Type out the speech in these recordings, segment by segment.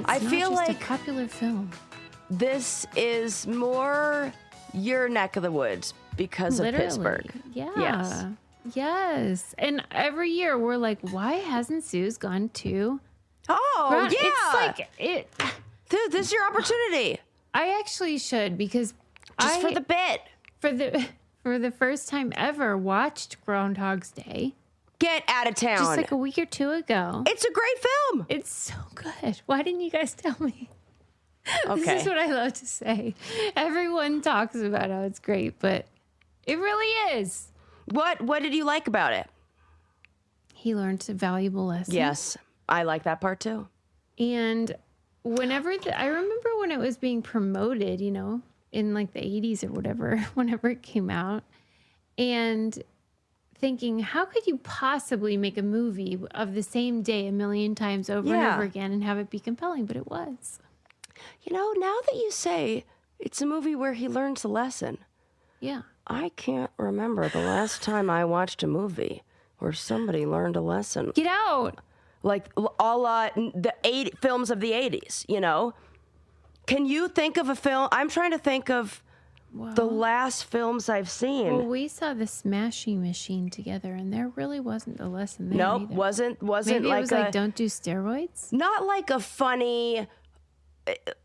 I not feel just like a popular film. this is more your neck of the woods because Literally. of Pittsburgh. Yeah. Yes. And every year we're like, why hasn't Suze gone to Oh, Grad? yeah. It's like it. Dude, this is your opportunity. I actually should because Just for the bit. for the first time ever watched Groundhog's Day Get out of town. just like a week or two ago. It's a great film. It's so good. Why didn't you guys tell me? Okay. This is what I love to say. Everyone talks about how it's great, but it really is. What did you like about it? He learned a valuable lesson. Yes, I like that part too. And whenever I remember when it was being promoted, you know, in like the 80s or whatever, whenever it came out, and thinking, how could you possibly make a movie of the same day a million times over and over again and have it be compelling? But it was. You know, now that you say it's a movie where he learns a lesson, Yeah. I can't remember the last time I watched a movie where somebody learned a lesson. Get out. Like a la the films of the 80s, you know? Can you think of a film? I'm trying to think of the last films I've seen. Well, we saw the Smashing Machine together, and there really wasn't a lesson there. Nope, either. wasn't Maybe like it was like, don't do steroids? not like a funny,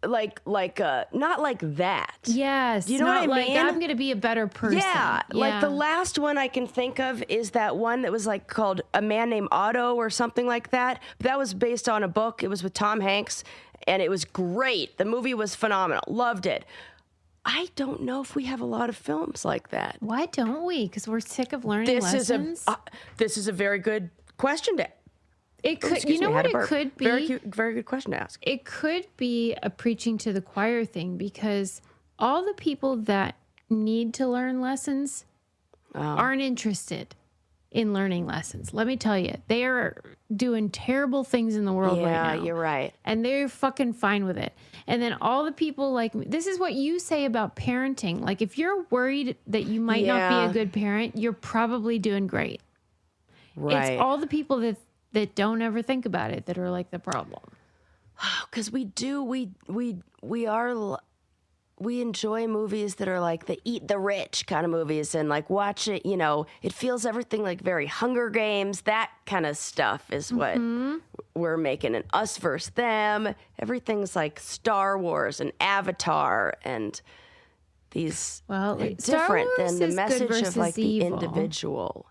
not like that. Yes. You know what I like, mean? I'm going to be a better person. Yeah, like the last one I can think of is that one that was like called A Man Named Otto or something like that. That was based on a book. It was with Tom Hanks, and it was great. The movie was phenomenal. Loved it. I don't know if we have a lot of films like that. Why don't we? Because we're sick of learning lessons. This is a very good question to. It could. Excuse You know me, I what had a it burp. could be? Very good question to ask. It could be a preaching to the choir thing because all the people that need to learn lessons aren't interested in learning lessons. Let me tell you, they are doing terrible things in the world right now. Yeah, you're right. And they're fucking fine with it. And then all the people like me, this is what you say about parenting. Like if you're worried that you might not be a good parent, you're probably doing great. Right. It's all the people that don't ever think about it that are like the problem. Because we enjoy movies that are like the eat the rich kind of movies and like watch it, you know, it feels everything like very Hunger Games, that kind of stuff is what we're making, an us versus them. Everything's like Star Wars and Avatar and these they're different than the message of like the individual.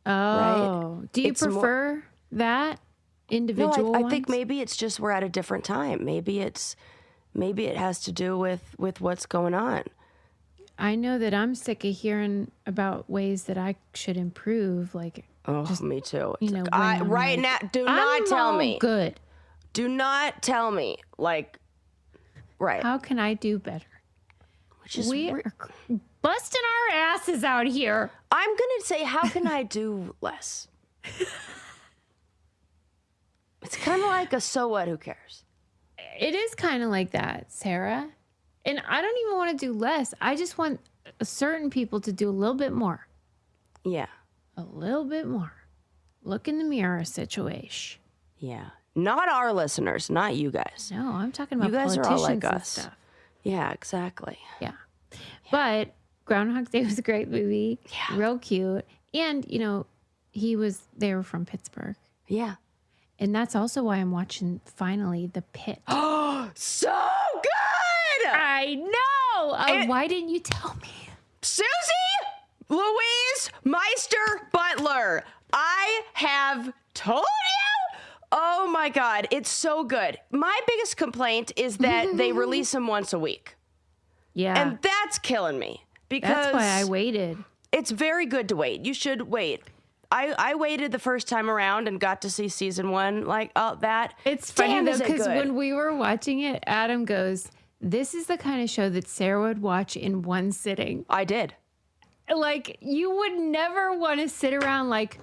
Oh, right? Do you prefer that individual? No, I think maybe it's just we're at a different time. Maybe it has to do with what's going on. I know that I'm sick of hearing about ways that I should improve. Like, me too. You know, right now, do not tell me. Good. Do not tell me. Like, right. How can I do better? We are busting our asses out here. I'm gonna say, how can I do less? It's kind of like a so what? Who cares? It is kind of like that, Sarah. And I don't even want to do less. I just want certain people to do a little bit more. Yeah. A little bit more. Look in the mirror situation. Yeah. Not our listeners, not you guys. No, I'm talking about you guys politicians are all like and us. stuff. Yeah, exactly. Yeah. But Groundhog's Day was a great movie. Yeah. Real cute. And, you know, they were from Pittsburgh. Yeah. And that's also why I'm watching finally The Pit. Oh, so good! I know! Why didn't you tell me? Susie Louise Meister Butler, I have told you! Oh my God, it's so good. My biggest complaint is that they release them once a week. Yeah. And that's killing me. Because that's why I waited. It's very good to wait. You should wait. I waited the first time around and got to see season one that. It's funny though, because when we were watching it, Adam goes, this is the kind of show that Sarah would watch in one sitting. I did. Like, you would never want to sit around like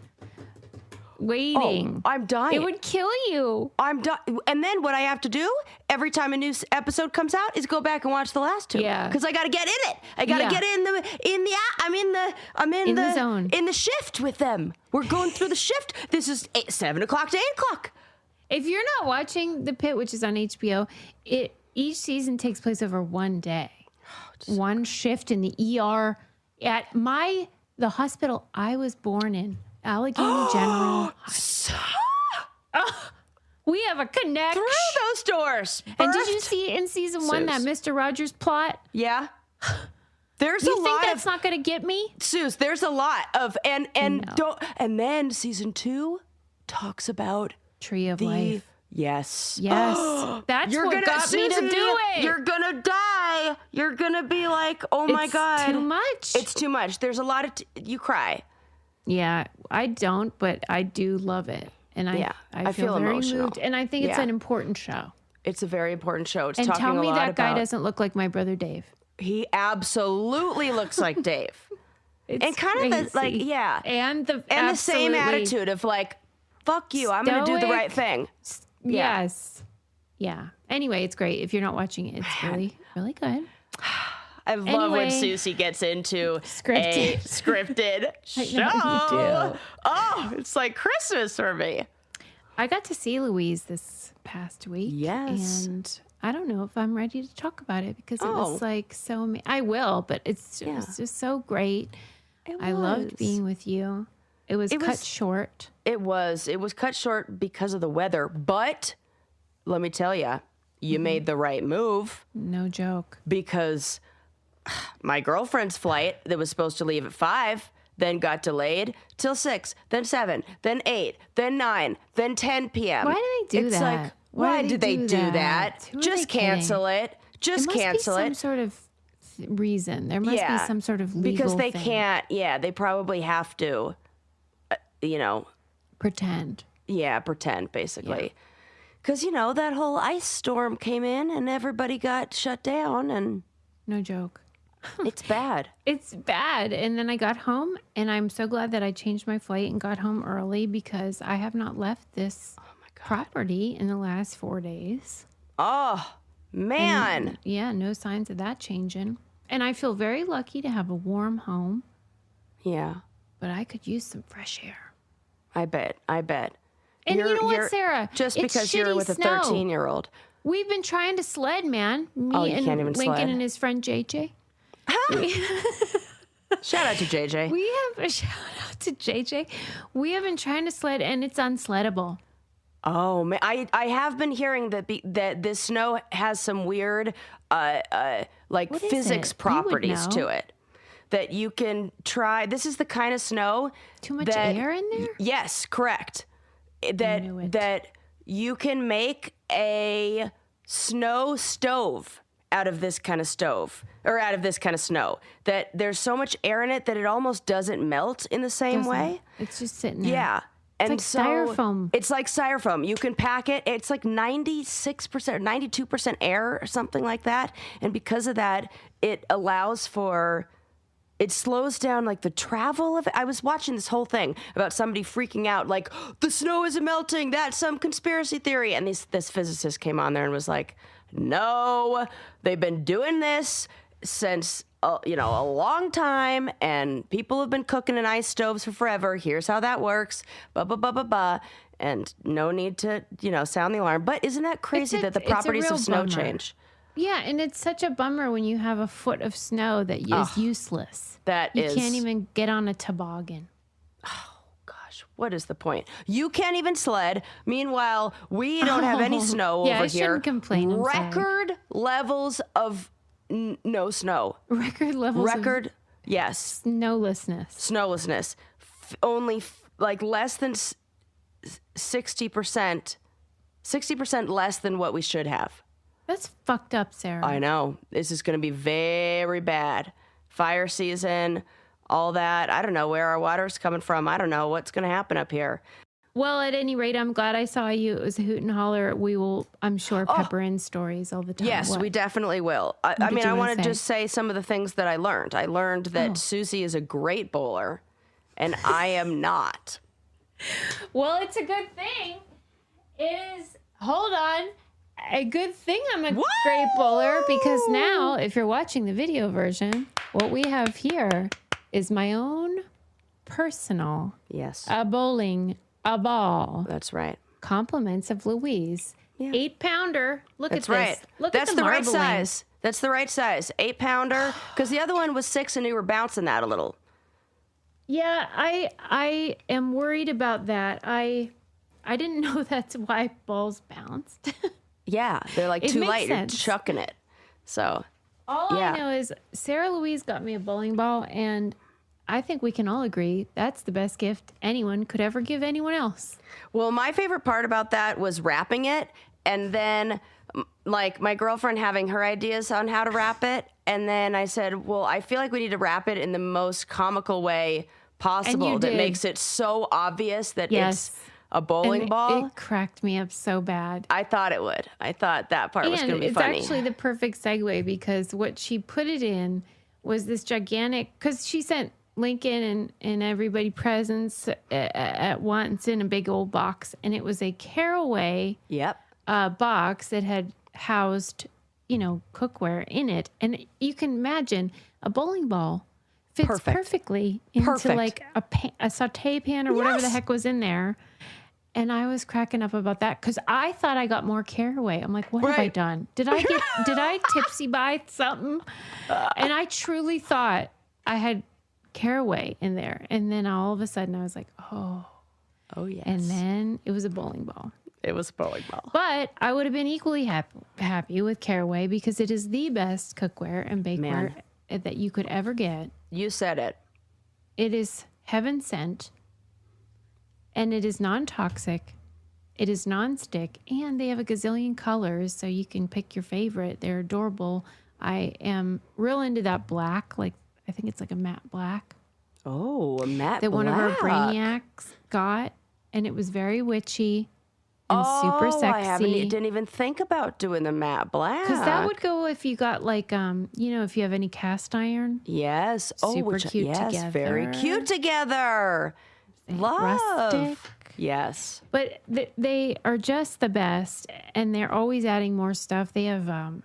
waiting. Oh, I'm dying. It would kill you. I'm dying. And then what I have to do every time a new episode comes out is go back and watch the last two. Yeah. Because I got to get in it. I got to get I'm in the zone. In the shift with them. We're going through the shift. This is 7 o'clock to 8 o'clock. If you're not watching The Pit, which is on HBO, each season takes place over one day. One shift in the ER at the hospital I was born in, Allegheny General. We have a connect. Through those doors. And did you see in season 1 that Mr. Rogers plot? Yeah. There's you a think lot that's not going to get me? Suze, there's a lot of and No. and then season 2 talks about Tree of Life. Yes. That's what got me to Susie, do it. You're gonna die. You're gonna be like, oh my God. Too much. It's too much. There's a lot of you cry. Yeah, I don't, but I do love it. And I feel very emotional. moved. And I think it's an important show. It's a very important show. It's and talking tell me a lot that guy about, doesn't look like my brother Dave. He absolutely looks like Dave. It's and kind crazy. of the, like, yeah. And the same attitude of like, fuck you, I'm going to do the right thing. Yeah. Yes. Yeah. Anyway, it's great. If you're not watching it, it's really, really good. I love when Susie gets into a scripted show. I know you do. Oh, it's like Christmas for me. I got to see Louise this past week. Yes. And I don't know if I'm ready to talk about it because it was like so I will, but it was just so great. I loved being with you. It was cut short. It was cut short because of the weather, but let me tell you, you made the right move. No joke. Because my girlfriend's flight that was supposed to leave at 5 then got delayed till 6, then 7, then 8, then 9, then 10 p.m. Why do they do it's that? Like, why did they do that? Who are Just they cancel kidding? it. Just cancel There it. must be some sort of reason. There must be some sort of legal because they thing. can't. Yeah, they probably have to. Pretend. Yeah, pretend basically. Because that whole ice storm came in and everybody got shut down, and No joke. it's bad. It's bad. And then I got home, and I'm so glad that I changed my flight and got home early because I have not left this property in the last 4 days. Oh, man. And, no signs of that changing. And I feel very lucky to have a warm home, Yeah, but I could use some fresh air. I bet. And you know what, Sarah? Just It's because you're shitty with a snow. 13-year-old. We've been trying to sled, man. Me you and can't even Lincoln sled? and his friend JJ. Shout out to JJ. We have a shout out to JJ. We have been trying to sled, and it's unsleddable. Oh man, I have been hearing that that this snow has some weird What is physics it? You would properties know. to it. That you can try. This is the kind of snow. Too much air in there? Yes, correct. knew it. That you can make a snow stove out of this kind of out of this kind of snow. That there's so much air in it that it almost doesn't melt in the same way. It's just sitting there. Yeah. And like styrofoam. It's like styrofoam. You can pack it. It's like 96% or 92% air or something like that. And because of that, it slows down like the travel of it. I was watching this whole thing about somebody freaking out like, the snow isn't melting. That's some conspiracy theory. And this physicist came on there and was like, no, they've been doing this since a long time, and people have been cooking in ice stoves for forever. Here's how that works. And no need to, sound the alarm. But isn't that crazy that the properties real of snow bummer. change? Yeah, and it's such a bummer when you have a foot of snow that is useless. You can't even get on a toboggan. Gosh, what is the point? You can't even sled. Meanwhile, we don't have any snow over I here. shouldn't complain. I'm sorry. Record levels of no snow. Record levels of Yes. snowlessness. Only like less than 60%. 60% less than what we should have. That's fucked up, Sarah. I know. This is going to be very bad. Fire season, all that. I don't know where our water's coming from. I don't know what's going to happen up here. Well, at any rate, I'm glad I saw you. It was a hoot and holler. We will, I'm sure, pepper in stories all the time. Yes, What? we definitely will. I did you I wanna want to say? just say some of the things that I learned. I learned that Susie is a great bowler, and I am not. Well, it's a good thing. Hold on. A good thing I'm a great bowler because now, if you're watching the video version, what we have here is my own personal Yes, a ball that's right. compliments of Louise. Yeah. 8-pounder. Look That's at this. right. Look That's at the right marbling. size. That's the right size. 8-pounder. Because the other one was 6 and you were bouncing that a little. Yeah, I am worried about that. I didn't know that's why balls bounced. Yeah, they're like It too makes light. sense. You're chucking it. So, All yeah. I know is Sarah Louise got me a bowling ball, and I think we can all agree that's the best gift anyone could ever give anyone else. Well, my favorite part about that was wrapping it, and then like my girlfriend having her ideas on how to wrap it, and then I said, well, I feel like we need to wrap it in the most comical way possible that did. makes it so obvious that Yes. it's a bowling And ball. It cracked me up so bad. I thought it would. I thought that part was going to be it's funny. actually the perfect segue because what she put it in was this gigantic, because she sent Lincoln and everybody presents at once in a big old box, and it was a Caraway Yep. box that had housed, cookware in it. And you can imagine a bowling ball fits Perfect. perfectly into Perfect. like a saute pan or whatever the heck was in there. And I was cracking up about that because I thought I got more Caraway. I'm like, what have I Right. done? Did I tipsy buy something? And I truly thought I had Caraway in there. And then all of a sudden I was like, oh. Oh, yes. And then it was a bowling ball. it was a bowling ball. But I would have been equally happy with Caraway because it is the best cookware and bakeware that you could ever get. You said it. It is heaven sent, and it is non-toxic. It is non-stick, and they have a gazillion colors, so you can pick your favorite. They're adorable. I am real into that black, like I think it's like a matte black Oh, a matte that one of our black. brainiacs got, and it was very witchy and super I sexy. didn't even think about doing the matte black. Because that would go if you got like, if you have any cast iron. Yes. Super cute yes, very together. cute together. Love. Rustic. Yes. But they are just the best, and they're always adding more stuff. They have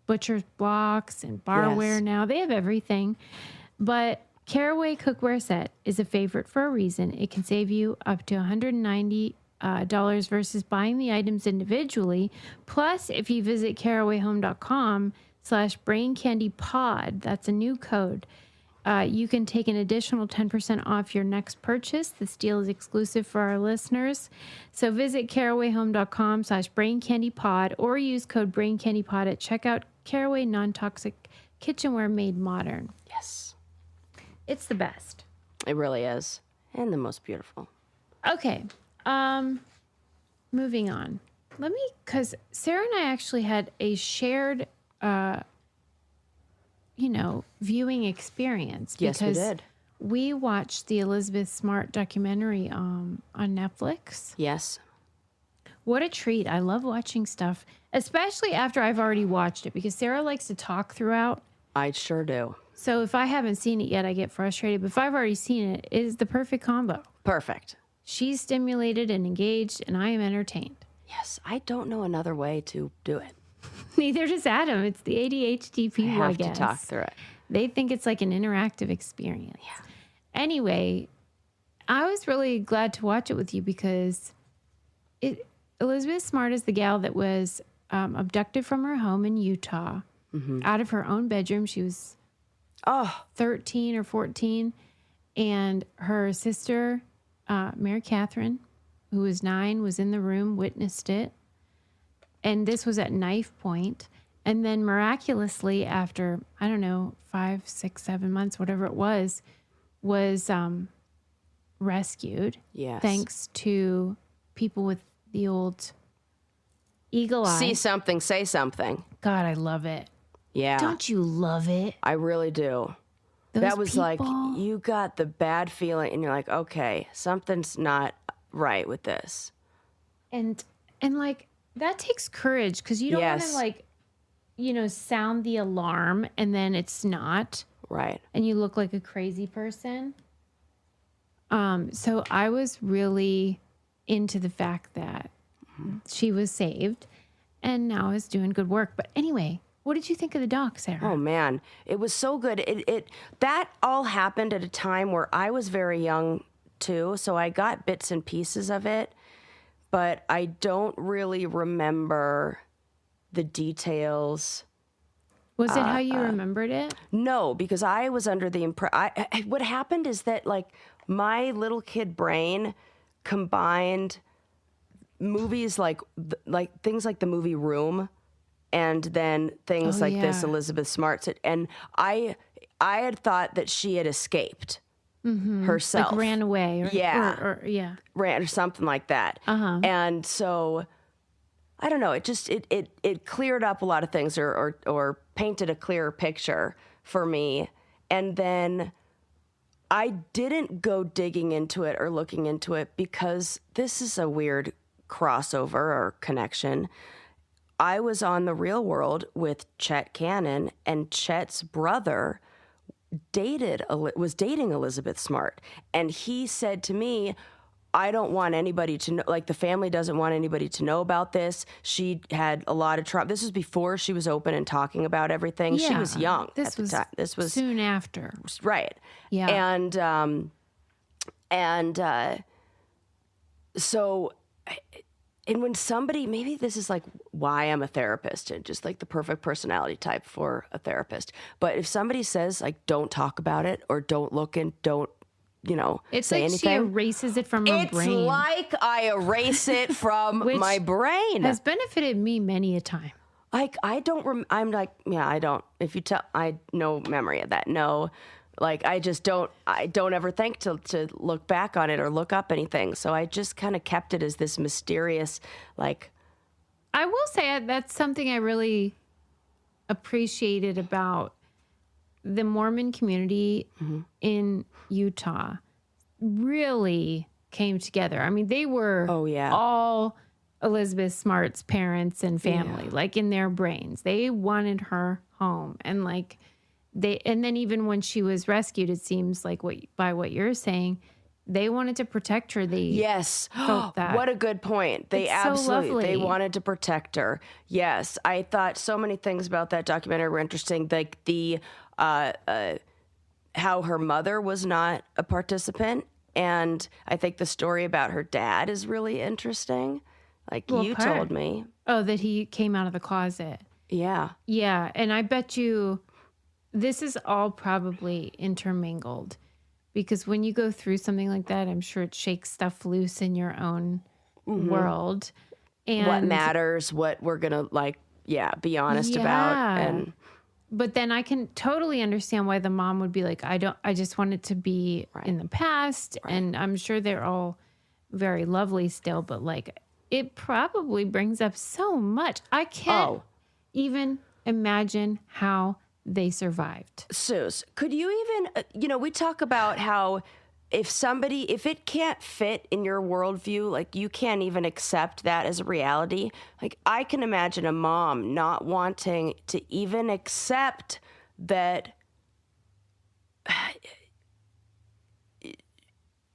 butcher's blocks and barware Yes. now. They have everything. But Caraway cookware set is a favorite for a reason. It can save you up to $190 versus buying the items individually. Plus, if you visit carawayhome.com/braincandypod, that's a new code, you can take an additional 10% off your next purchase. This deal is exclusive for our listeners. So visit carawayhome.com/braincandypod or use code braincandypod at checkout. Caraway non-toxic kitchenware made modern. Yes. It's the best. It really is. And the most beautiful. Okay. Moving on. Because Sarah and I actually had a shared, viewing experience. Yes, we because did. we watched the Elizabeth Smart documentary on Netflix. Yes. What a treat. I love watching stuff, especially after I've already watched it, because Sarah likes to talk throughout. I sure do. So if I haven't seen it yet, I get frustrated. But if I've already seen it, it is the perfect combo. Perfect. She's stimulated and engaged, and I am entertained. Yes. I don't know another way to do it. Neither does Adam. It's the ADHD people, I have guess. to talk through it. They think it's like an interactive experience. Yeah. Anyway, I was really glad to watch it with you because Elizabeth Smart is the gal that was abducted from her home in Utah out of her own bedroom. She was 13 or 14. And her sister, Mary Catherine, who was 9, was in the room, witnessed it. And this was at knife point. And then miraculously, after, 5, 6, 7 months, whatever it was rescued. Yes. Thanks to people with the old eagle eye. See something, say something. God, I love it. Yeah. Don't you love it? I really do. Those That was like, people- you got the bad feeling and you're like, okay, something's not right with this. And like, that takes courage because you don't want Yes. to sound the alarm and then it's not, Right. and you look like a crazy person. So I was really into the fact that she was saved and now is doing good work. But anyway, what did you think of the doc, Sarah? Oh man, it was so good. It that all happened at a time where I was very young too, so I got bits and pieces of it. but I don't really remember the details. Was it how you remembered it? No, because I was under the what happened is that like my little kid brain combined movies like things like the movie Room, and then things like this Elizabeth Smart, and I had thought that she had escaped herself, like ran away, or ran or something like that, and so. I don't know. It just it cleared up a lot of things, or painted a clearer picture for me. And then I didn't go digging into it or looking into it because this is a weird crossover or connection. I was on The Real World with Chet Cannon, and Chet's brother was dating Elizabeth Smart, and he said to me, I don't want anybody to know, like the family doesn't want anybody to know about this. She had a lot of trouble. This was before she was open and talking about everything. Yeah, she was young at the time. This was soon after. Right. Yeah. So, and when somebody, maybe this is like why I'm a therapist and just like the perfect personality type for a therapist. But if somebody says like, don't talk about it, or don't look and don't, it's say like anything. She erases it from her brain. It's like I erase it from my brain. Has benefited me many a time. Like I don't. I'm like, yeah, I don't. If you tell, I no memory of that. No, like I just don't. I don't ever think to look back on it or look up anything. So I just kind of kept it as this mysterious, like. I will say that's something I really appreciated about the Mormon community in Utah. Really came together. I mean, they were all Elizabeth Smart's parents and family, like in their brains. They wanted her home. And like and then even when she was rescued, it seems like by what you're saying, they wanted to protect her. They felt that. What a good point. They absolutely, they wanted to protect her. Yes. I thought so many things about that documentary were interesting. Like the, how her mother was not a participant. And I think the story about her dad is really interesting. Like told me. Oh, that he came out of the closet. Yeah. Yeah. And I bet you this is all probably intermingled, because when you go through something like that, I'm sure it shakes stuff loose in your own world. And what matters, what we're going to be honest about. But then I can totally understand why the mom would be like, I just want it to be in the past. Right. And I'm sure they're all very lovely still, but like it probably brings up so much. I can't even imagine how they survived. Suze, could you even, we talk about how if it can't fit in your worldview, like you can't even accept that as a reality. Like I can imagine a mom not wanting to even accept that,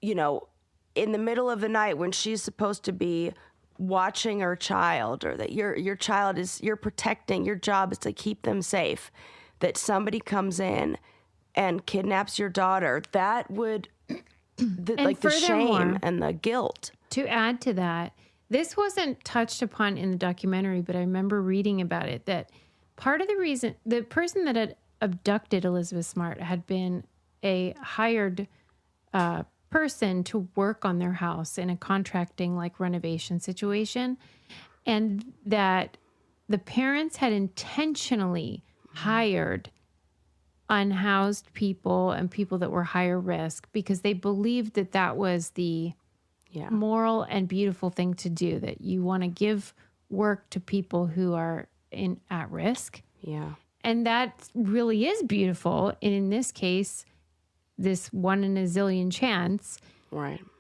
in the middle of the night when she's supposed to be watching her child, or that your child you're protecting, your job is to keep them safe, that somebody comes in and kidnaps your daughter. That would, the shame and the guilt. To add to that, this wasn't touched upon in the documentary, but I remember reading about it, that part of the reason, the person that had abducted Elizabeth Smart had been a hired person to work on their house in a contracting renovation situation, and that the parents had intentionally hired unhoused people and people that were higher risk because they believed that that was the moral and beautiful thing to do, that you want to give work to people who are at risk. Yeah. And that really is beautiful. And in this case, this 1 in a zillion chance,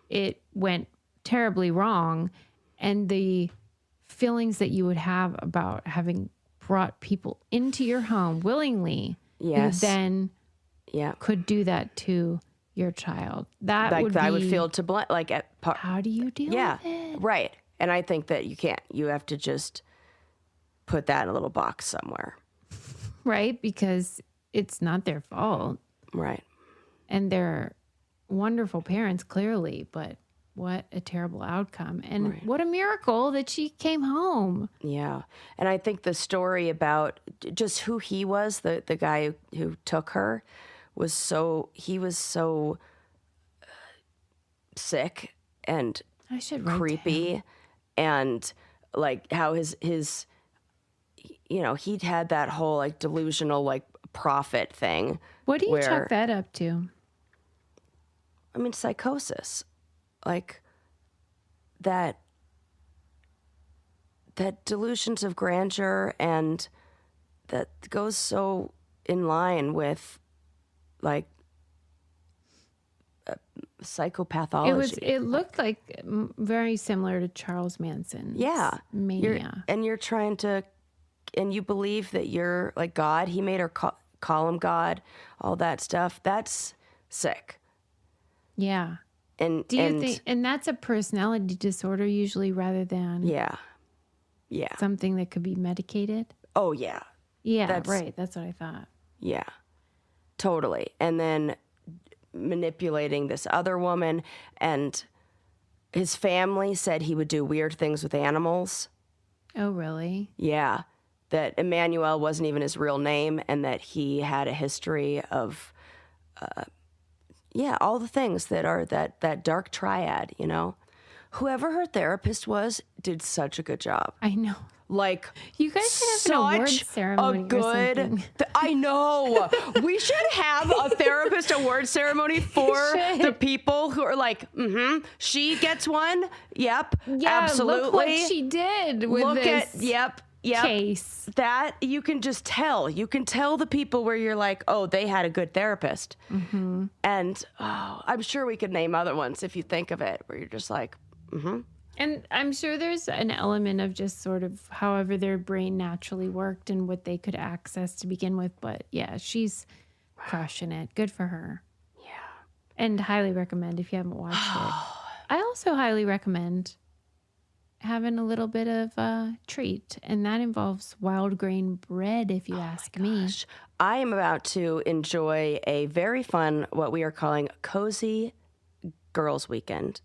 it went terribly wrong. And the feelings that you would have about having brought people into your home willingly, who then could do that to your child. That would be, I would feel to blame. How do you deal with it? Right. And I think that you can't. You have to just put that in a little box somewhere. Right, because it's not their fault. Right. And they're wonderful parents, clearly, but what a terrible outcome. And what a miracle that she came home. Yeah. And I think the story about just who he was, the guy who took her, was so sick and I should write to creepy. him. And like how his he'd had that whole like delusional like prophet thing. What do you chalk that up to? I mean, psychosis, like that delusions of grandeur, and that goes so in line with like psychopathology. It looked like very similar to Charles Manson's mania. You're trying to, and you believe that you're like God. He made her call him God, all that stuff. That's sick. Yeah. And do you think, and that's a personality disorder usually rather than something that could be medicated? Oh, yeah. Yeah, right. That's what I thought. Yeah, totally. And then manipulating this other woman, and his family said he would do weird things with animals. Oh, really? Yeah. That Emmanuel wasn't even his real name, and that he had a history of, all the things that are that dark triad, you know? Whoever her therapist was did such a good job. I know. Like, you guys should have an award ceremony or something. I know. We should have a therapist award ceremony for the people who are like, she gets one. Yep. Yeah, absolutely. Look what she did with this case. That you can just tell. You can tell the people where you're like, oh, they had a good therapist. Mm-hmm. And I'm sure we could name other ones if you think of it, where you're just like, And I'm sure there's an element of just sort of however their brain naturally worked and what they could access to begin with. But yeah, she's crushing it. Good for her. Yeah. And highly recommend if you haven't watched it. I also highly recommend having a little bit of a treat. And that involves wild grain bread, if you ask me. I am about to enjoy a very fun, what we are calling cozy girls weekend.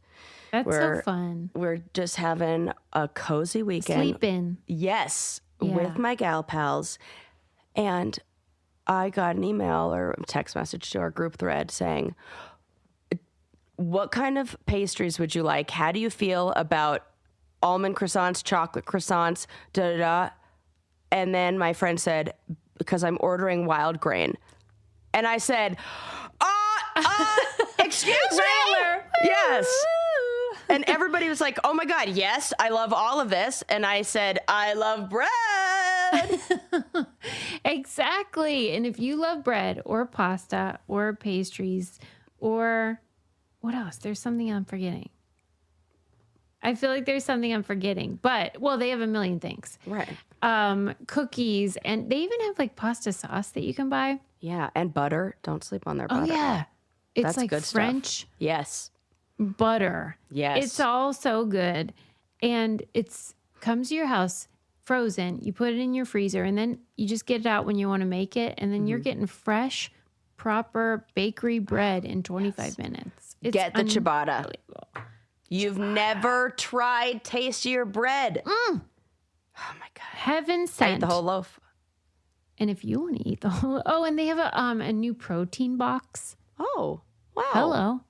That's so fun. We're just having a cozy weekend. Sleep in. Yes, with my gal pals. And I got an email or a text message to our group thread saying, what kind of pastries would you like? How do you feel about almond croissants, chocolate croissants, da-da-da? And then my friend said, because I'm ordering wild grain. And I said, excuse me? Yes. And everybody was like, oh my God, yes, I love all of this. And I said, I love bread. Exactly. And if you love bread or pasta or pastries or what else? There's something I'm forgetting. I feel like there's something I'm forgetting. But, well, they have a million things. Right. Cookies. And they even have like pasta sauce that you can buy. Yeah. And butter. Don't sleep on their butter. Oh, yeah. It's That's like good French. Stuff. Yes. Butter. Yes. It's all so good. And it's comes to your house frozen. You put it in your freezer and then you just get it out when you want to make it. And then you're getting fresh, proper bakery bread in 25 minutes. It's Get the ciabatta. You've never tried tastier bread. Oh my God. Heaven sent. I ate the whole loaf. And if you want to eat the whole, and they have a new protein box. Oh, wow. Hello.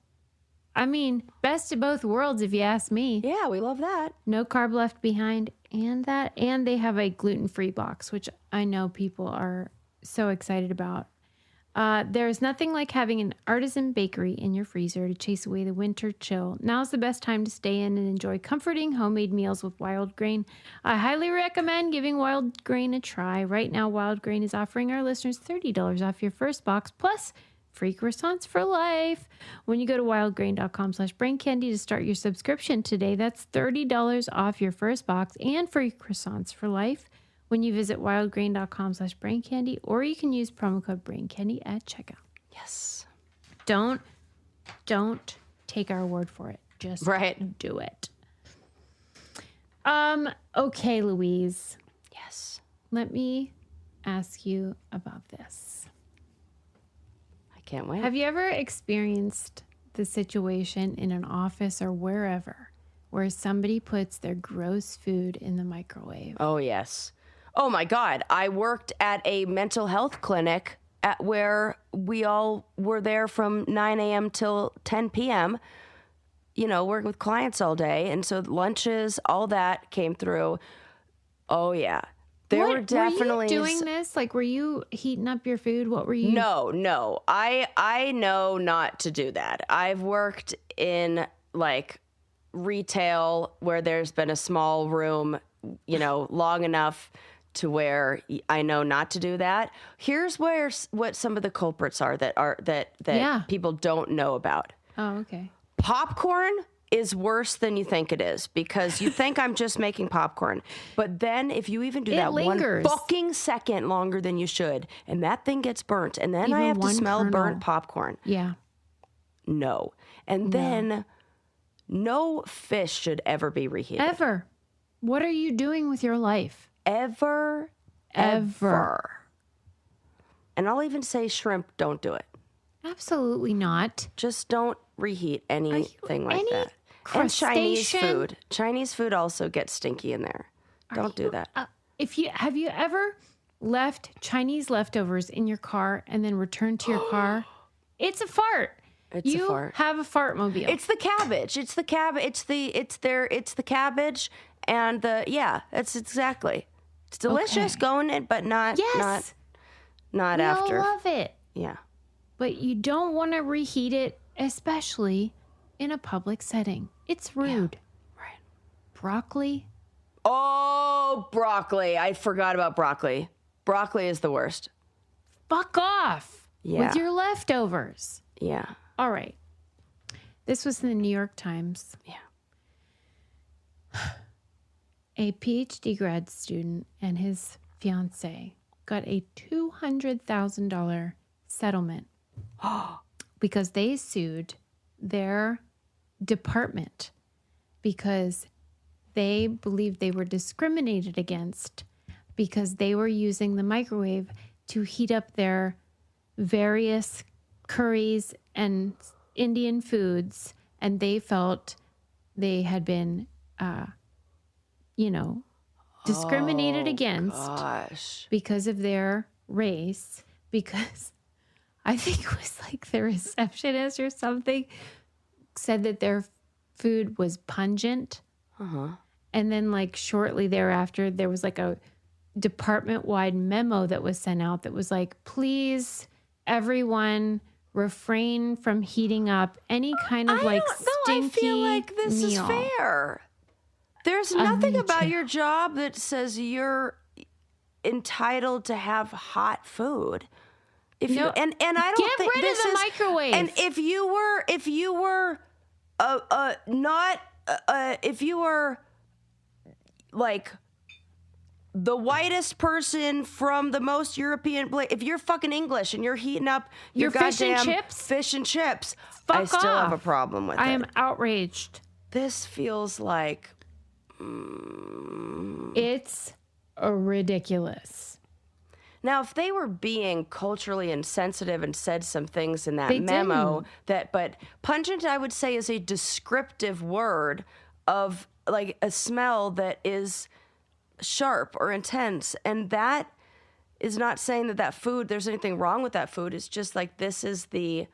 I mean, best of both worlds, if you ask me. Yeah, we love that. No carb left behind, and they have a gluten-free box, which I know people are so excited about. There's nothing like having an Artisan bakery in your freezer to chase away the winter chill. Now's the best time to stay in and enjoy comforting homemade meals with Wild Grain. I highly recommend giving Wild Grain a try. Right now, Wild Grain is offering our listeners $30 off your first box, plus free croissants for life. When you go to wildgrain.com/braincandy to start your subscription today, that's $30 off your first box and free croissants for life when you visit wildgrain.com/braincandy, or you can use promo code braincandy at checkout. Yes. Don't take our word for it. Just do it. Okay, Louise. Yes. Let me ask you about this. Can't wait. Have you ever experienced the situation in an office or wherever where somebody puts their gross food in the microwave. Oh, yes. Oh, my God. I worked at a mental health clinic where we all were there from 9 a.m. till 10 p.m., working with clients all day. And so lunches, all that came through. Oh, yeah. Were definitely... Were you doing this? Like, were you heating up your food? What were you... No. I know not to do that. I've worked in, like, retail where there's been a small room, long enough to where I know not to do that. Here's what some of the culprits are that people don't know about. Oh, okay. Popcorn is worse than you think it is because you think I'm just making popcorn. But then if you even do that lingers. 1 fucking second longer than you should, and that thing gets burnt, and then I have to smell burnt popcorn. Yeah. No. And then no fish should ever be reheated. Ever. What are you doing with your life? Ever. And I'll even say shrimp, don't do it. Absolutely not. Just don't reheat anything like that. And Chinese food. Chinese food also gets stinky in there. Don't do that. Have you ever left Chinese leftovers in your car and then returned to your car? It's a fart. It's a fart. You have a fart mobile. It's the cabbage. It's the cabbage and that's exactly. It's delicious going in, but not after. We all love it. Yeah. But you don't want to reheat it, especially in a public setting. It's rude. Yeah. Right. Broccoli. Oh, broccoli. I forgot about broccoli. Broccoli is the worst. Fuck off with your leftovers. Yeah. All right. This was in the New York Times. Yeah. A PhD grad student and his fiance got a $200,000 settlement because they sued their department because they believed they were discriminated against because they were using the microwave to heat up their various curries and Indian foods, and they felt they had been discriminated against because of their race, because I think it was like the receptionist or something said that their food was pungent. And then like shortly thereafter, there was like a department-wide memo that was sent out that was like, please, everyone, refrain from heating up any kind of stinky I feel like this meal. is fair. There's nothing about your job that says you're entitled to have hot food. If you and I don't get think rid this of the is, microwave. And if you were like the whitest person from the most European place, if you're fucking English and you're heating up your goddamn fish and chips, I still have a problem with it. I am outraged. This feels like it's ridiculous. Now, if they were being culturally insensitive and said some things in that memo but pungent, I would say, is a descriptive word of like a smell that is sharp or intense. And that is not saying that food, there's anything wrong with that food. It's just like, this isn't the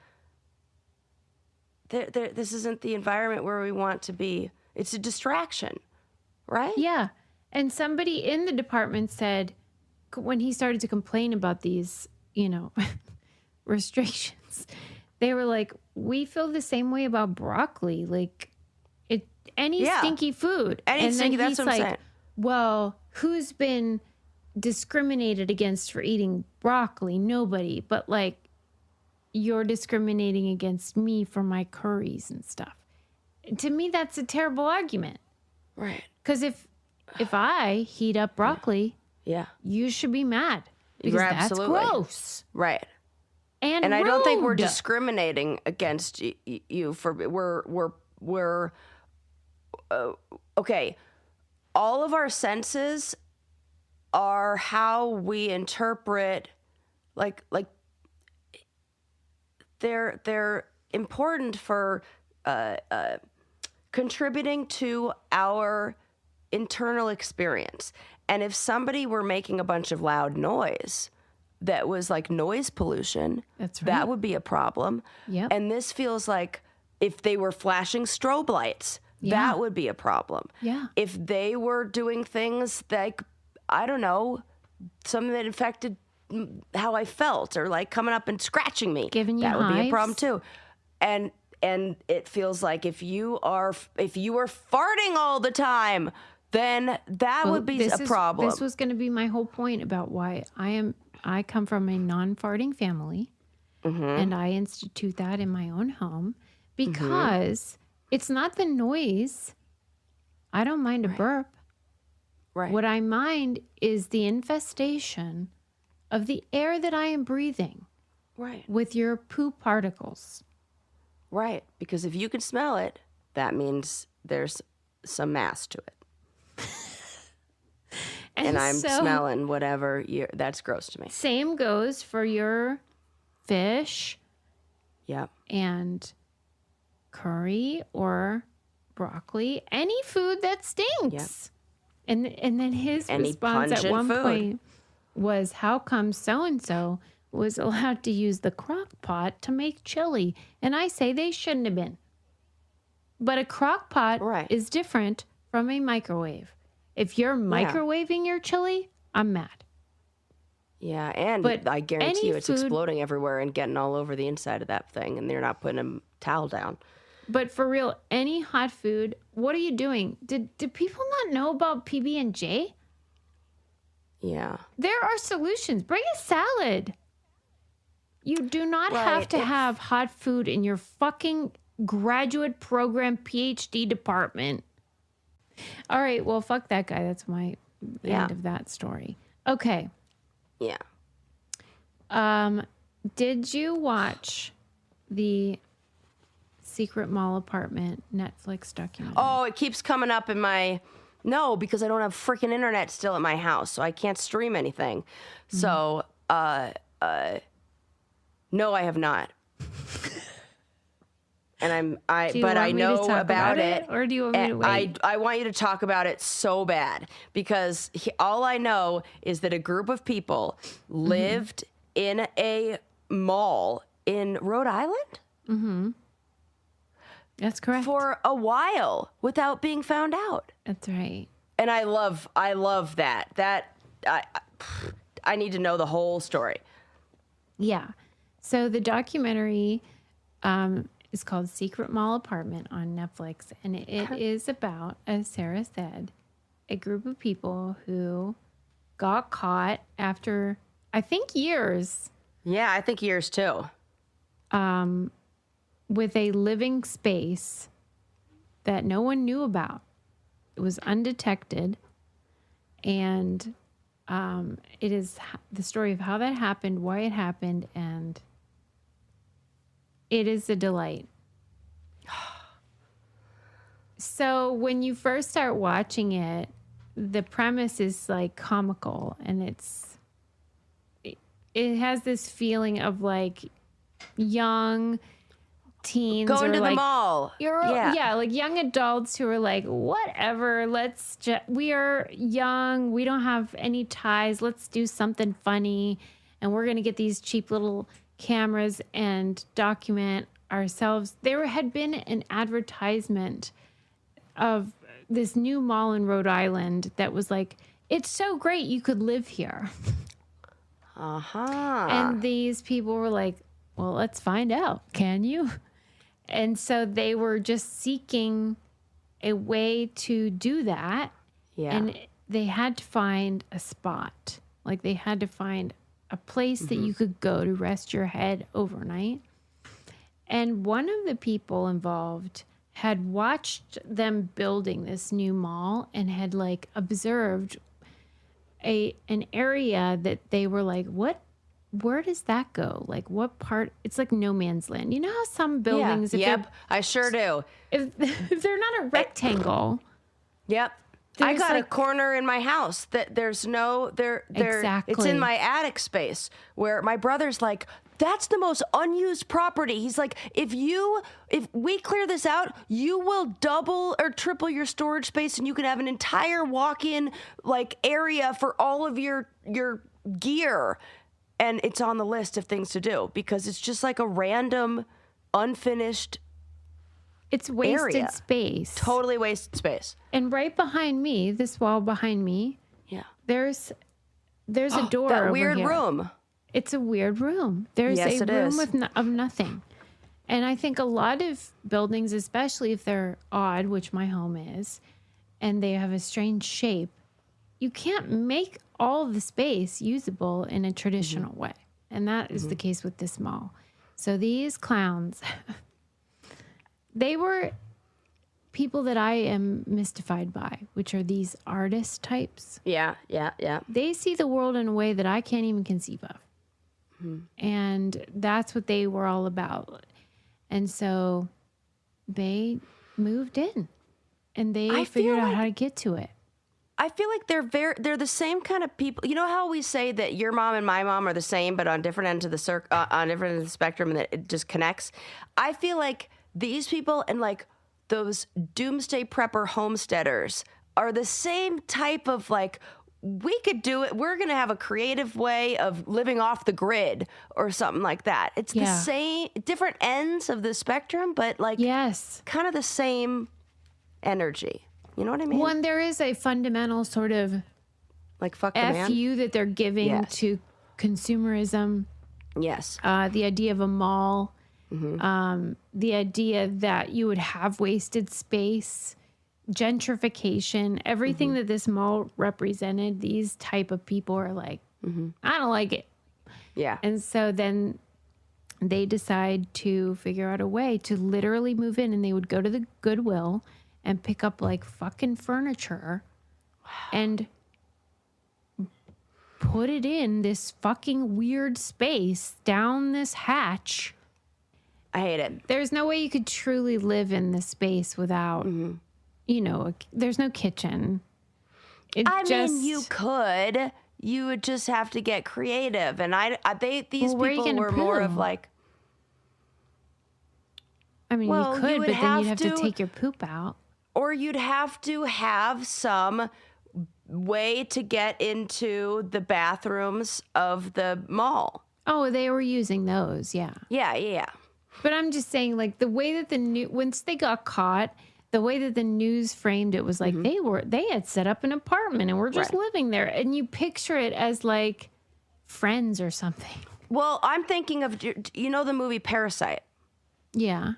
environment where we want to be. It's a distraction, right? Yeah. And somebody in the department said, when he started to complain about these, restrictions, they were like, we feel the same way about broccoli. Like, any stinky food. That's what I'm saying. Well, who's been discriminated against for eating broccoli? Nobody. But you're discriminating against me for my curries and stuff. To me, that's a terrible argument. Right. Because if I heat up broccoli, you should be mad. Because that's gross. Right. And I rude. don't think we're discriminating against you for we're okay. All of our senses are how we interpret, like they're important for contributing to our internal experience. And if somebody were making a bunch of loud noise that was like noise pollution, That's right. that would be a problem. Yep. And this feels like if they were flashing strobe lights, that would be a problem. Yeah. If they were doing things like, I don't know, something that affected how I felt, or like coming up and scratching me, Giving you that would be a hives. problem too. And it feels like if you are farting all the time, then that would be a problem. This was going to be my whole point about why I come from a non-farting family, and I institute that in my own home because it's not the noise. I don't mind a burp. Right. What I mind is the infestation of the air that I am breathing Right. with your poop particles. Right. Because if you can smell it, that means there's some mass to it. And I'm so, smelling whatever that's gross to me. Same goes for your fish Yep. and curry or broccoli, any food that stinks. And then his Any response at pungent one food. point was, how come so-and-so was allowed to use the crock pot to make chili? And I say they shouldn't have been. But a crock pot Right. is different from a microwave. If you're microwaving your chili, I'm mad. Yeah, and But I guarantee any you it's food- exploding everywhere and getting all over the inside of that thing, and they're not putting a towel down. But for real, any hot food, what are you doing? Did people not know about PB&J? Yeah. There are solutions. Bring a salad. You do not have Right, to have hot food in your fucking graduate program PhD department. All right, well, fuck that guy. That's the end of that story. Okay. Yeah. Did you watch the Secret Mall Apartment Netflix documentary? Oh, it keeps coming up in my... No, because I don't have freaking internet still at my house, so I can't stream anything. So, no, I have not. And Do you but want I me to know talk about it. or do you want me to And wait? I want you to talk about it so bad because all I know is that a group of people lived in a mall in Rhode Island That's correct. for a while without being found out. That's right. And I love that. I need to know the whole story. Yeah. So the documentary is called Secret Mall Apartment on Netflix. And it is about, as Sarah said, a group of people who got caught after, I think, years Yeah, I think years too. with a living space that no one knew about. It was undetected. And it is the story of how that happened, why it happened, and it is a delight. So when you first start watching it, the premise is like comical, and it has this feeling of like young teens Going or to the like mall. yeah, like young adults who are like, whatever, we are young, we don't have any ties, let's do something funny, and we're gonna get these cheap little cameras and document ourselves. There had been an advertisement of this new mall in Rhode Island that was like, it's so great you could live here. And these people were like, well, let's find out. Can you? And so they were just seeking a way to do that. Yeah. And they had to find a spot. Like they had to find a place that you could go to rest your head overnight. And one of the people involved had watched them building this new mall and had like observed an area that they were like, where does that go? Like what part? It's like no man's land. You know how some buildings, I sure do. if they're not a rectangle. Yep. I There's got a like- corner in my house that there's no there it's Exactly. in my attic space where my brother's like, that's the most unused property. He's like, if we clear this out, you will double or triple your storage space, and you can have an entire walk-in like area for all of your gear. And it's on the list of things to do because it's just like a random, unfinished. It's wasted area. Space. Totally wasted space. And right behind me, this wall behind me, there's a door. That over weird here. room. It's a weird room. There's a room of nothing. And I think a lot of buildings, especially if they're odd, which my home is, and they have a strange shape, you can't make all the space usable in a traditional way. And that is the case with this mall. So these clowns, they were people that I am mystified by, which are these artist types. Yeah. They see the world in a way that I can't even conceive of. And that's what they were all about. And so they moved in and they figured out how to get to it. I feel like they're the same kind of people. You know how we say that your mom and my mom are the same, but on different ends of the on different ends of the spectrum, and that it just connects. I feel like these people and like those doomsday prepper homesteaders are the same type of like, we could do it. We're going to have a creative way of living off the grid or something like that. It's the same, different ends of the spectrum, but like kind of the same energy. You know what I mean? One, there is a fundamental sort of like fuck the man. FU that they're giving to consumerism. Yes. The idea of a mall. The idea that you would have wasted space, gentrification, everything that this mall represented, these type of people are like, I don't like it. Yeah. And so then they decide to figure out a way to literally move in, and they would go to the Goodwill and pick up like fucking furniture and put it in this fucking weird space down this hatch. I hate it. There's no way you could truly live in this space without, you know, there's no kitchen. I mean, you could. You would just have to get creative. And these people were more of like. I mean, you could, but then you'd have to take your poop out. Or you'd have to have some way to get into the bathrooms of the mall. Oh, they were using those, yeah. Yeah. But I'm just saying, like, the way that once they got caught, the way that the news framed it was like they had set up an apartment and were just living there. And you picture it as like Friends or something. Well, I'm thinking of, you know, the movie Parasite? Yeah.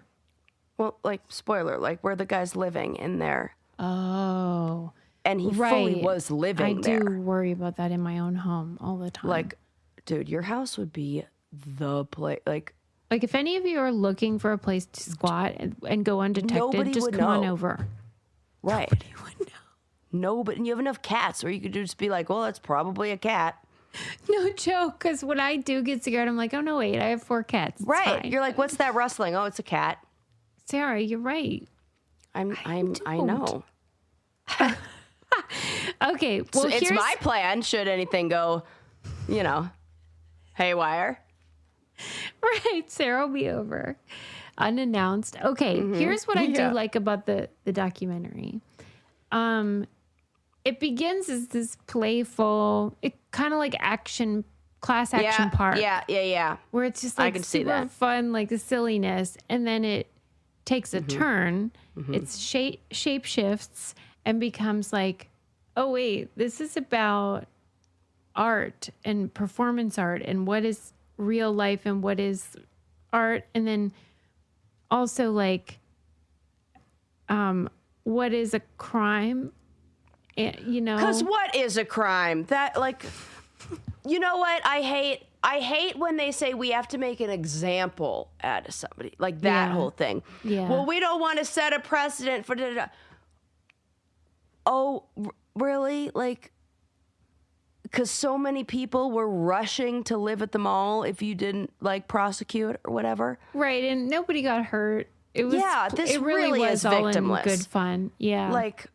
Well, like, spoiler, like where the guy's living in there. Oh. And he fully was living there. I do worry about that in my own home all the time. Like, dude, your house would be the place. Like if any of you are looking for a place to squat and go undetected, just come on over. Right. Nobody would know. Nobody. And you have enough cats where you could just be like, well, it's probably a cat. No joke, because when I do get scared, I'm like, oh, no, wait, I have 4 cats. It's fine. You're like, what's that rustling? Oh, it's a cat. Sarah, you're right. I know. Okay, well, so it's my plan should anything go, you know, haywire. Right, Sarah will be over. Unannounced. Okay, here's what I do like about the documentary. It begins as this playful, it kind of like class action part. Yeah. Where it's just like super fun, like the silliness. And then it takes a turn. It's shape shifts and becomes like, oh, wait, this is about art and performance art and what is real life and what is art. And then also like, what is a crime? You know, because what is a crime? That like, you know what? I hate when they say we have to make an example out of somebody, like that whole thing. Yeah. Well, we don't want to set a precedent for. Oh, really? Like, because so many people were rushing to live at the mall if you didn't like prosecute or whatever. Right, and nobody got hurt. It was this it really was is all victimless. in good fun. Yeah, like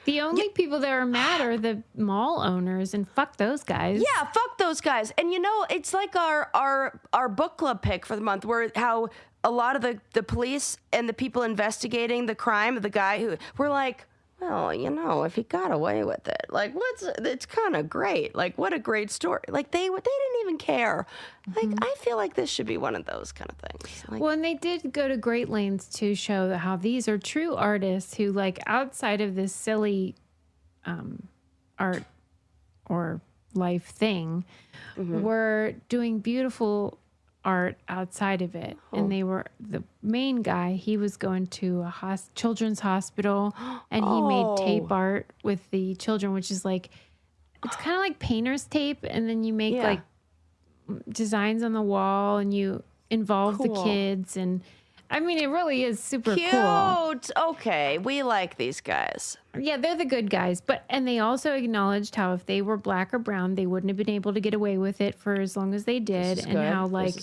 The only people that are mad are the mall owners, and fuck those guys. Yeah, fuck those guys. And it's like our book club pick for the month, where how a lot of the police and the people investigating the crime of the guy who were like, well, if he got away with it, like, it's kind of great. Like, what a great story. Like, they didn't even care. Like, I feel like this should be one of those kind of things. Like, well, and they did go to great lengths to show how these are true artists who, like, outside of this silly art or life thing, were doing beautiful art outside of it. And they were, the main guy, he was going to a children's hospital, and he made tape art with the children, which is like, it's kind of like painter's tape, and then you make like designs on the wall, and you involve the kids, and I mean, it really is super cute. cool. Okay, we like these guys. Yeah, they're the good guys. And they also acknowledged how if they were black or brown, they wouldn't have been able to get away with it for as long as they did. And how, like,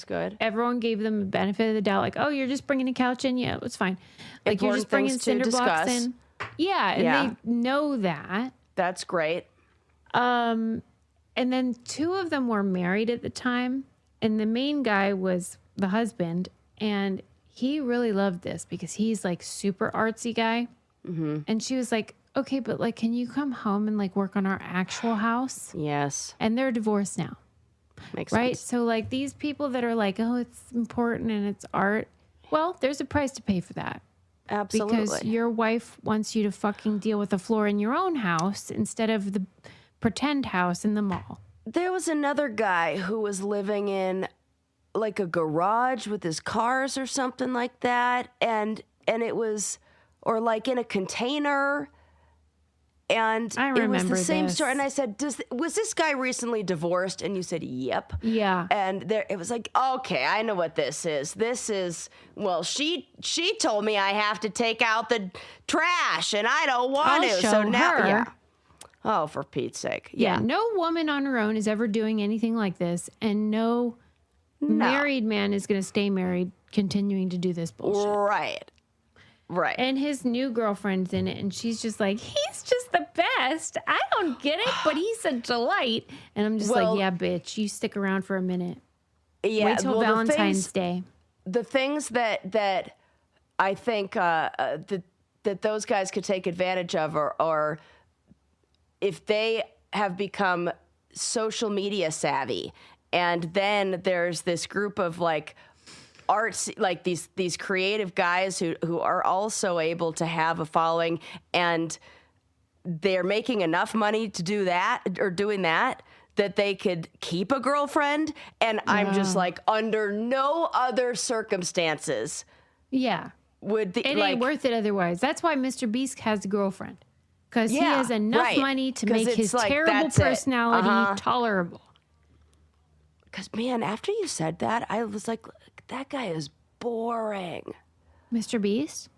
everyone gave them the benefit of the doubt. Like, oh, you're just bringing a couch in? Yeah, it's fine. Like, you're just bringing cinder blocks in. Yeah, and they know that. That's great. And then 2 of them were married at the time. And the main guy was the husband. And he really loved this because he's like super artsy guy. And she was like, okay, but like, can you come home and like work on our actual house? Yes. And they're divorced now. Makes right? sense. So like these people that are like, oh, it's important and it's art. Well, there's a price to pay for that. Absolutely. Because your wife wants you to fucking deal with the floor in your own house instead of the pretend house in the mall. There was another guy who was living in like a garage with his cars or something like that, and it was, or like in a container, and it was the same story. And I said, was this guy recently divorced? And you said, yep. Yeah. And it was like, okay, I know what this is. This is, well, she told me I have to take out the trash, and I don't want to. So now, her. Oh, for Pete's sake. Yeah. No woman on her own is ever doing anything like this, and no married man is going to stay married continuing to do this bullshit. Right. And his new girlfriend's in it, and she's just like, he's just the best. I don't get it, but he's a delight. And I'm just like, yeah, bitch, you stick around for a minute. Yeah. Wait till Valentine's Day. The things that I think that those guys could take advantage of are if they have become social media savvy. And then there's this group of like arts, like these creative guys who are also able to have a following, and they're making enough money to do that, or doing that they could keep a girlfriend. And I'm just like, under no other circumstances. Yeah. Would it ain't worth it otherwise. That's why Mr. Beast has a girlfriend. Because he has enough money to make his like, terrible personality tolerable. Because, man, after you said that, I was like, that guy is boring. Mr. Beast?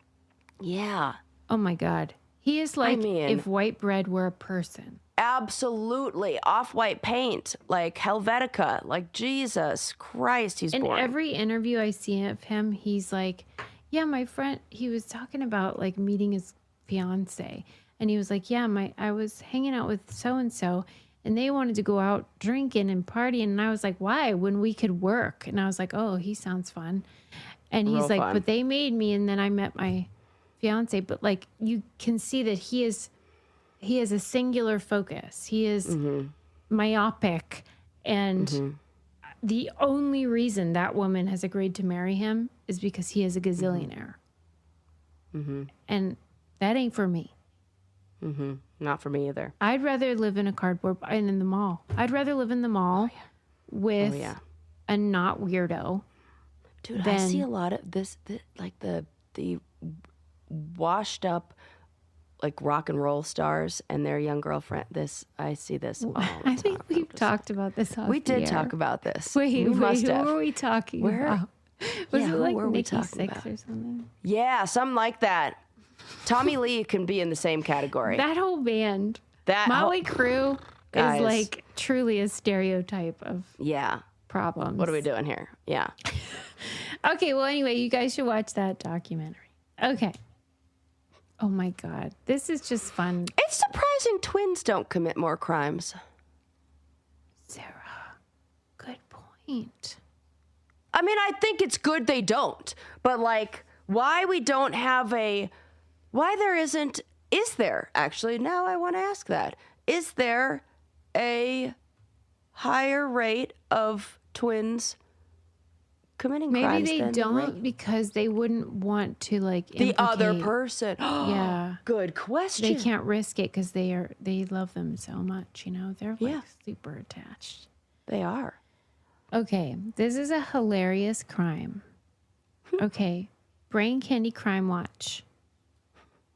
Yeah. Oh, my God. He is like if white bread were a person. Absolutely. Off-white paint, like Helvetica, like Jesus Christ, he's boring. In every interview I see of him, he's like, yeah, my friend, he was talking about, like, meeting his fiance. And he was like, yeah, I was hanging out with so-and-so, and they wanted to go out drinking and partying. And I was like, why? When we could work. And I was like, oh, he sounds fun. And he's like, but they made me. And then I met my fiance. But like, you can see that he has a singular focus. He is myopic. And the only reason that woman has agreed to marry him is because he is a gazillionaire. And that ain't for me. Not for me either. I'd rather live in a cardboard and in the mall. I'd rather live in the mall with a not weirdo. Dude, I see a lot of this like the washed up like rock and roll stars and their young girlfriend. I see this. I think we've talked about this. We did talk about this. Wait, who were we talking about? Was it like Nikki Sixx or something? Yeah, something like that. Tommy Lee can be in the same category. That whole band, Motley Crue, is like truly a stereotype of problems. What are we doing here? Yeah. Okay, well, anyway, you guys should watch that documentary. Okay. Oh my God. This is just fun. It's surprising twins don't commit more crimes. Sarah, good point. I mean, I think it's good they don't, but like, why there isn't, is there actually, now I want to ask that, is there a higher rate of twins committing crimes? Maybe they don't because they wouldn't want to like the other implicate. person. Yeah. Good question. They can't risk it because they love them so much, you know? They're like super attached. They are. Okay, this is a hilarious crime. Okay, Brain Candy Crime Watch.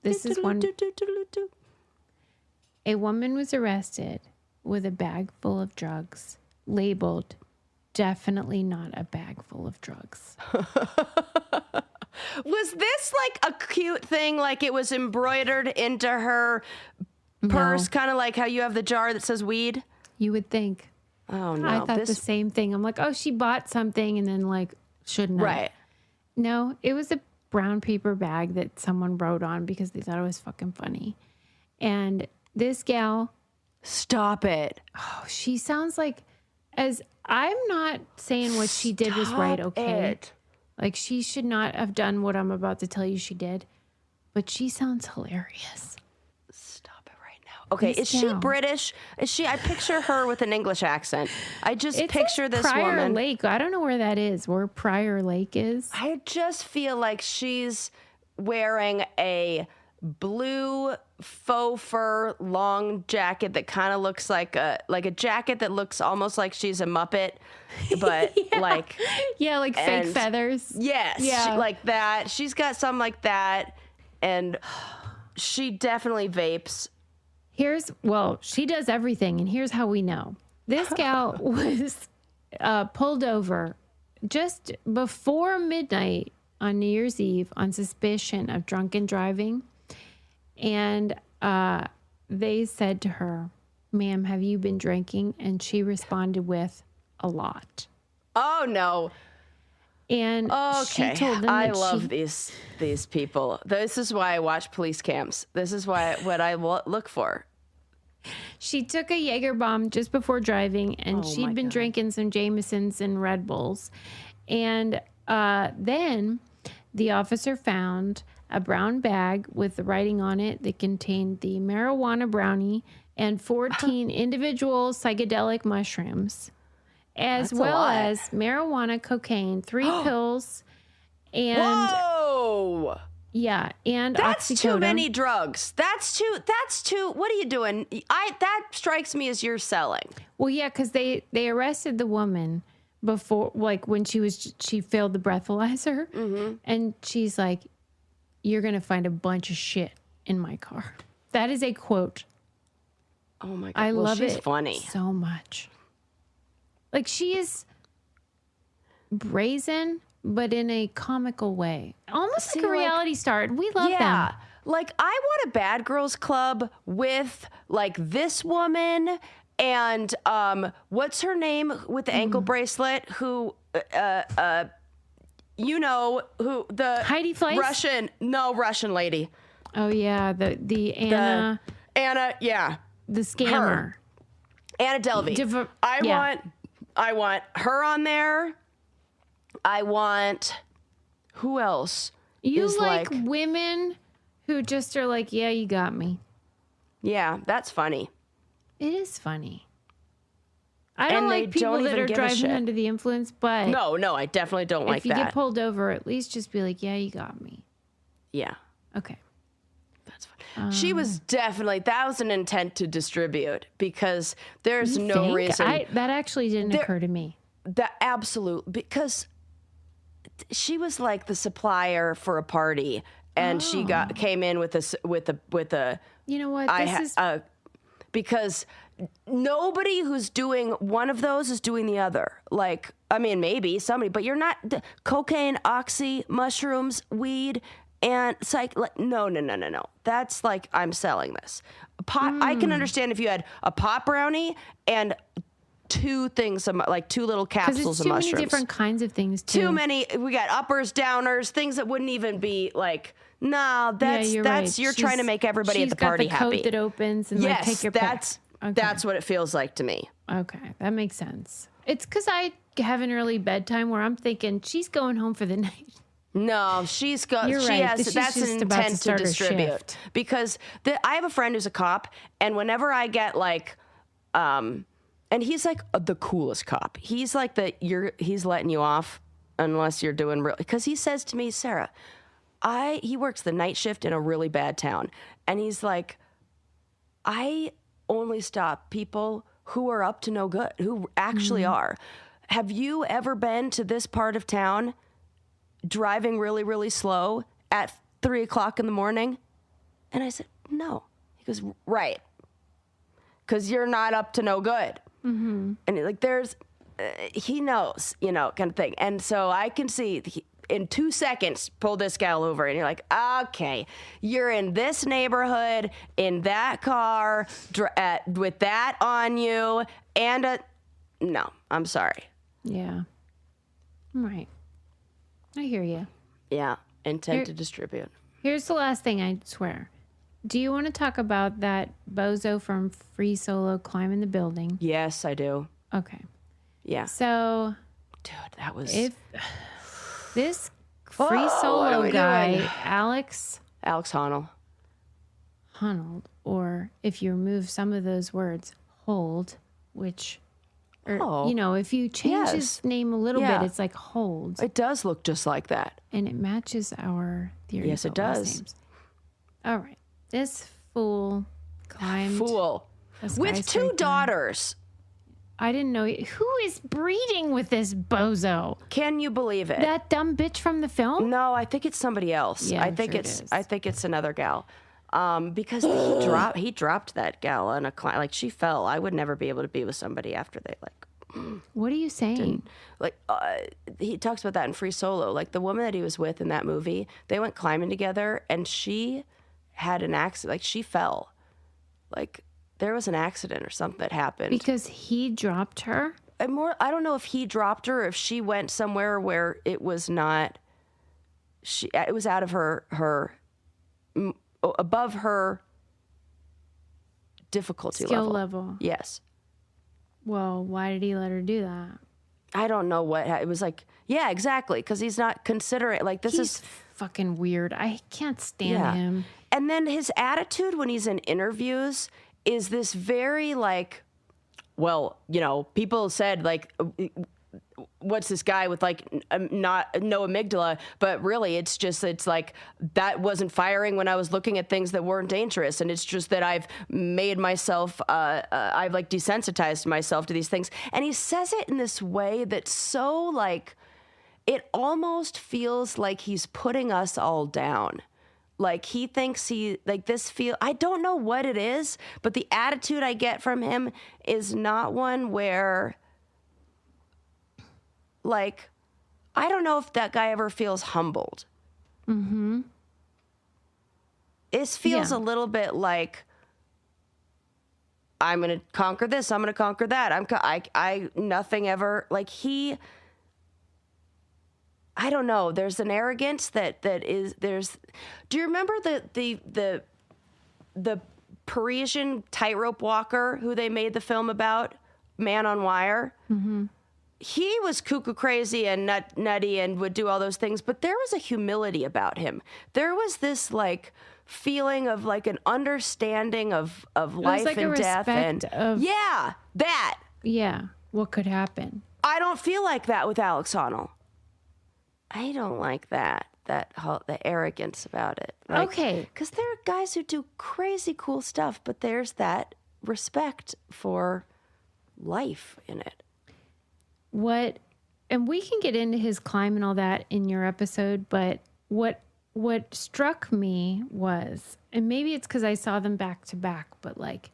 This is one. A woman was arrested with a bag full of drugs, labeled definitely not a bag full of drugs. Was this like a cute thing? Like it was embroidered into her purse, kind of like how you have the jar that says weed? You would think. Oh, no. I thought the same thing. I'm like, oh, she bought something and then like, shouldn't I? Right. No, it was a brown paper bag that someone wrote on because they thought it was fucking funny. And this gal. Stop it. Oh, she sounds like, as I'm not saying what she did was right, okay? Like she should not have done what I'm about to tell you she did, but she sounds hilarious. Okay, is she British? Is she? I picture her with an English accent. I just picture this Prior woman. Lake. I don't know where that is. Where Prior Lake is. I just feel like she's wearing a blue faux fur long jacket that kind of looks like a jacket that looks almost like she's a Muppet, but like fake feathers. Yes, like that. She's got something like that, and she definitely vapes. She does everything, and here's how we know. This gal was pulled over just before midnight on New Year's Eve on suspicion of drunken driving. And they said to her, "Ma'am, have you been drinking?" And she responded with, "A lot." Oh, no. And she told them I love these people. This is why I watch police cams. This is what I look for. She took a Jaeger bomb just before driving, and she'd been drinking some Jamesons and Red Bulls. And then the officer found a brown bag with the writing on it that contained the marijuana brownie and 14 individual psychedelic mushrooms, as well as marijuana, cocaine, 3 pills, and whoa, and that's oxycodone. too many drugs. That's too. What are you doing? That strikes me as you're selling. Well, yeah, because they arrested the woman before, like when she failed the breathalyzer, and she's like, "You're gonna find a bunch of shit in my car." That is a quote. Oh my God! I love she's it funny so much. Like she is brazen, but in a comical way, almost like a reality star. We love them. Like I want a Bad Girls Club with like this woman and what's her name with the ankle bracelet? Who you know who the Heidi Fleiss? Russian lady. Oh yeah, the Anna. Anna, yeah. The scammer. Her. Anna Delvey. I want her on there. I want who else? You like women who just are like, yeah, you got me. Yeah, that's funny. It is funny. I don't like people that are driving under the influence, but no, I definitely don't like that. If you get pulled over, at least just be like, yeah, you got me. Yeah. Okay. That's fine. She was definitely, that was an intent to distribute because there's no reason. That actually didn't occur to me. Because she was like the supplier for a party and she came in with a you know what? Because nobody who's doing one of those is doing the other. Like, I mean, maybe somebody, but you're not cocaine, oxy, mushrooms, weed, and no. That's like, I'm selling this. Pot. I can understand if you had a pot brownie and 2 things, like 2 little Because capsules it's of too mushrooms. many different kinds of things too. Too many. We got uppers, downers, things that wouldn't even be like. No, that's you're that's right. you're trying to make everybody at the party she's got the happy. coat that opens and like take your that's pick. Okay. that's what it feels like to me. Okay, that makes sense. It's because I have an early bedtime where I'm thinking she's going home for the night. No, she's got. You're She right. has. She's That's just an about to intent to start her distribute. shift. Because I have a friend who's a cop, and whenever I get like, and he's like the coolest cop. He's like he's letting you off unless you're doing real. Because he says to me, Sarah, he works the night shift in a really bad town, and he's like, I only stop people who are up to no good, who actually are. Have you ever been to this part of town driving really, really slow at 3 o'clock in the morning? And I said, no. He goes, right. Because you're not up to no good. Mm-hmm. And like, he knows, kind of thing. And so I can see in 2 seconds, pull this gal over, and you're like, okay, you're in this neighborhood, in that car, with that on you, and no, I'm sorry. Yeah. Right. I hear you. Yeah, intent to distribute. Here's the last thing, I swear. Do you want to talk about that bozo from Free Solo climbing the building? Yes, I do. Okay. Yeah. So, Dude, that was... if this Free Solo guy, Alex Honnold. Honnold, or if you remove some of those words, Hold, which... if you change his name a little bit, it's like Hold. It does look just like that. And it matches our theory. Yes, it does. Names. All right. This fool climbed. With 2 daughters. I didn't know. Who is breeding with this bozo? Can you believe it? That dumb bitch from the film? No, I think it's somebody else. Yeah, I think it's another gal. Because he dropped that gal on a climb. Like, she fell. I would never be able to be with somebody after they What are you saying? He talks about that in Free Solo. Like, the woman that he was with in that movie, they went climbing together, and she had an accident. Like, she fell. Like, there was an accident or something that happened. Because he dropped her? I don't know if he dropped her or if she went somewhere where it was not... It was out of her above her difficulty skill level. Yes. Well, why did he let her do that? I don't know what it was like. Yeah, exactly. Because he's not considerate. Like, he's fucking weird. I can't stand him. And then his attitude when he's in interviews is this very like, well, people said like, what's this guy with like no amygdala, but really it's like that wasn't firing when I was looking at things that weren't dangerous, and it's just that I've made myself I've like desensitized myself to these things. And he says it in this way that's so like, it almost feels like he's putting us all down. Like, he thinks I don't know what it is, but the attitude I get from him is not one where, like, I don't know if that guy ever feels humbled. Mm-hmm. It feels a little bit like, I'm going to conquer this, I'm going to conquer that. Nothing ever, like, I don't know. There's an arrogance that is, do you remember the Parisian tightrope walker who they made the film about, Man on Wire? Mm-hmm. He was cuckoo crazy and nutty and would do all those things, but there was a humility about him. There was this like feeling of like an understanding of life like and death, what could happen. I don't feel like that with Alex Honnold. I don't like the arrogance about it. Like, okay. Because there are guys who do crazy cool stuff, but there's that respect for life in it. And we can get into his climb and all that in your episode, but what struck me was, and maybe it's because I saw them back to back, but like,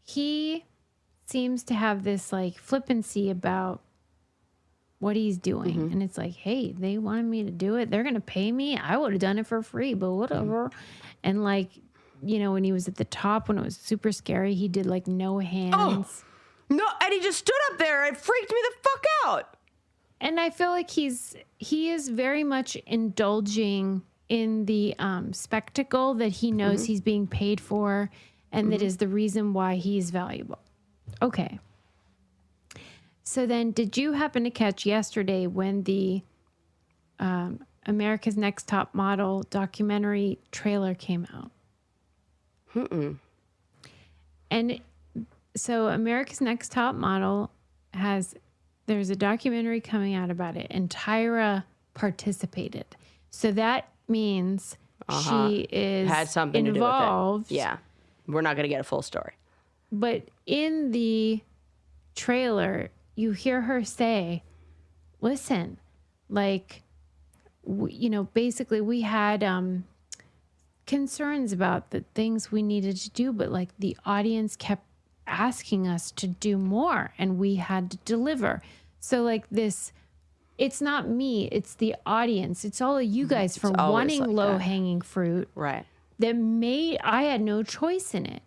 he seems to have this like flippancy about what he's doing. Mm-hmm. And it's like, hey, they wanted me to do it. They're going to pay me. I would have done it for free, but whatever. Mm-hmm. And like, when he was at the top, when it was super scary, he did like no hands. No, and he just stood up there and freaked me the fuck out. And I feel like he is very much indulging in the spectacle that he knows he's being paid for, and that is the reason why he's valuable. Okay. So then, did you happen to catch yesterday when the America's Next Top Model documentary trailer came out? And so America's Next Top Model there's a documentary coming out about it, and Tyra participated. So that means she had something involved. To do with it. Yeah. We're not going to get a full story. But in the trailer, you hear her say, listen, like, basically we had concerns about the things we needed to do, but like the audience kept asking us to do more and we had to deliver. So like this, it's not me, it's the audience. It's all of you guys for wanting low-hanging fruit. Right. I had no choice in it.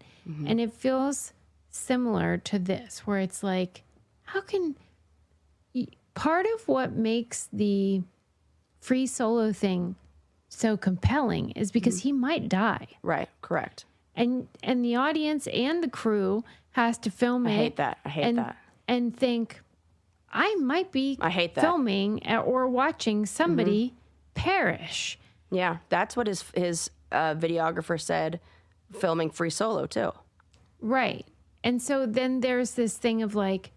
And it feels similar to this, where it's like, how can part of what makes the free solo thing so compelling is because he might die. Right. Correct. And the audience and the crew has to film it. I hate that. And think, I might be filming or watching somebody perish. Yeah, that's what his videographer said, filming Free Solo too. Right. And so then there's this thing of like,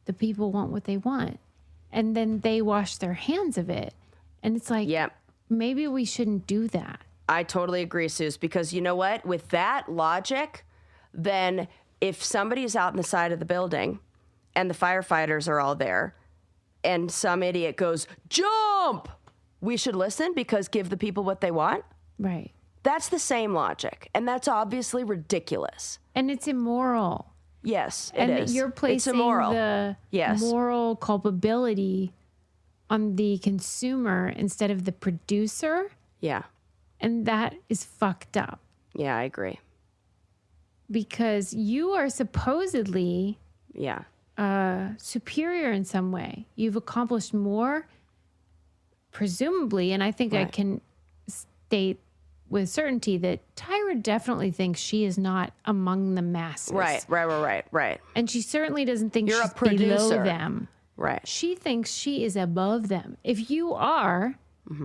the people want what they want. And then they wash their hands of it. And it's like, maybe we shouldn't do that. I totally agree, Suze, because you know what? With that logic, then if somebody's out in the side of the building and the firefighters are all there and some idiot goes, jump, we should listen because give the people what they want. Right. That's the same logic. And that's obviously ridiculous. And it's immoral. Yes, it is. And you're placing the moral culpability on the consumer instead of the producer. Yeah. And that is fucked up. Yeah, I agree. Because you are supposedly superior in some way. You've accomplished more, presumably, and I think I can state with certainty that Tyra definitely thinks she is not among the masses. Right. And she certainly doesn't think You're she's a producer. below them. Right. She thinks she is above them. If you are,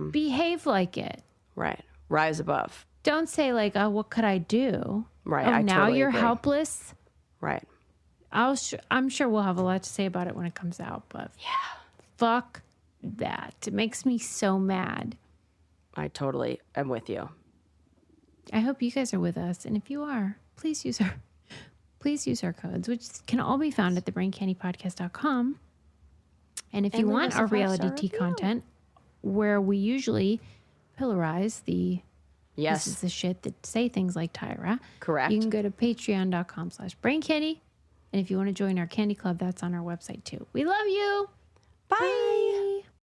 behave like it. Right. Rise above. Don't say like, oh, what could I do? Right. Oh, I now totally you're agree. helpless. Right. I'm sure we'll have a lot to say about it when it comes out, but fuck that. It makes me so mad. I totally am with you. I hope you guys are with us. And if you are, please use our codes, which can all be found at thebraincandypodcast.com. And if you want our reality tea content, where we usually pillarize the this is the shit that say things like Tyra. Correct. You can go to patreon.com/braincandy. And if you want to join our candy club, that's on our website too. We love you. Bye.